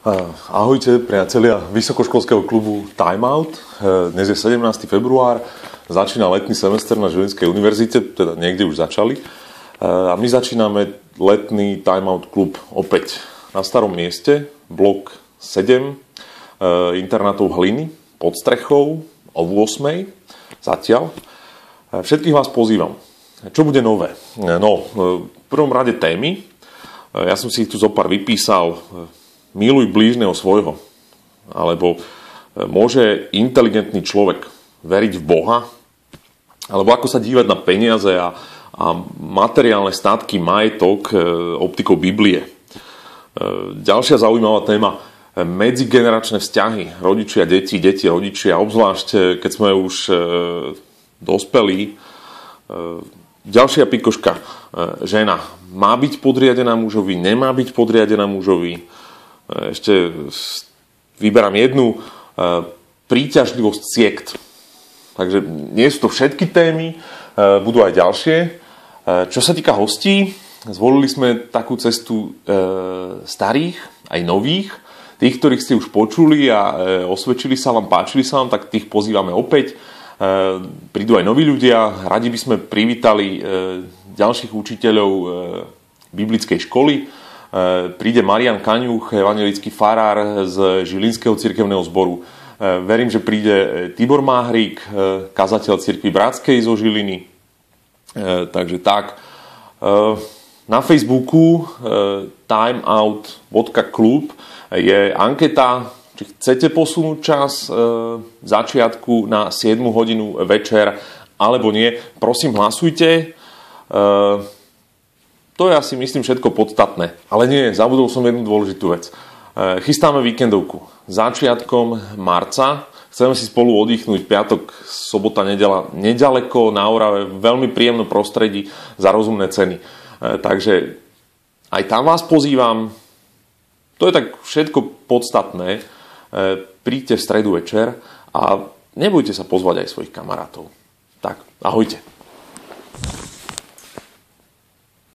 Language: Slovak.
Ahojte, priatelia vysokoškolského klubu Time Out. Dnes je 17. február, začína letný semester na Žilinskej univerzite, teda niekde už začali. A my začíname letný Time Out klub opäť na starom mieste, blok 7, internátov Hliny, pod strechou, o 8. zatiaľ. Všetkých vás pozývam. Čo bude nové? No, v prvom rade témy. Ja som si ich tu zopár vypísal. Miluj blížneho svojho. Alebo môže inteligentný človek veriť v Boha? Alebo ako sa dívať na peniaze a materiálne statky, majetok optikou Biblie? Ďalšia zaujímavá téma. Medzigeneračné vzťahy. Rodičia, deti, rodičia. Obzvlášť, keď sme už dospelí. Ďalšia pikoška. Žena má byť podriadená mužovi, nemá byť podriadená mužovi. Ešte vyberám jednu, príťažlivosť ciekt. Takže nie sú to všetky témy, budú aj ďalšie. Čo sa týka hostí, zvolili sme takú cestu starých, aj nových. Tých, ktorých ste už počuli a osvedčili sa vám, páčili sa vám, tak tých pozývame opäť. Prídu aj noví ľudia. Radi by sme privítali ďalších učiteľov biblickej školy. Príde Marian Kaňuch, evanjelický farár z Žilinského cirkevného zboru. Verím, že príde Tibor Máhrik, kazateľ cirkvi Bratskej zo Žiliny. Takže tak. Na Facebooku timeout.klub je anketa, či chcete posunúť čas začiatku na 7 hodinu večer, alebo nie. Prosím, hlasujte. To je asi, myslím, všetko podstatné. Ale nie, zabudol som jednu dôležitú vec. Chystáme víkendovku. Začiatkom marca. Chceme si spolu oddychnúť piatok, sobota, nedeľa. Nedaleko na Orave, veľmi príjemné prostredí za rozumné ceny. Takže aj tam vás pozývam. To je tak všetko podstatné. Príďte v stredu večer a nebojte sa pozvať aj svojich kamarátov. Tak, ahojte.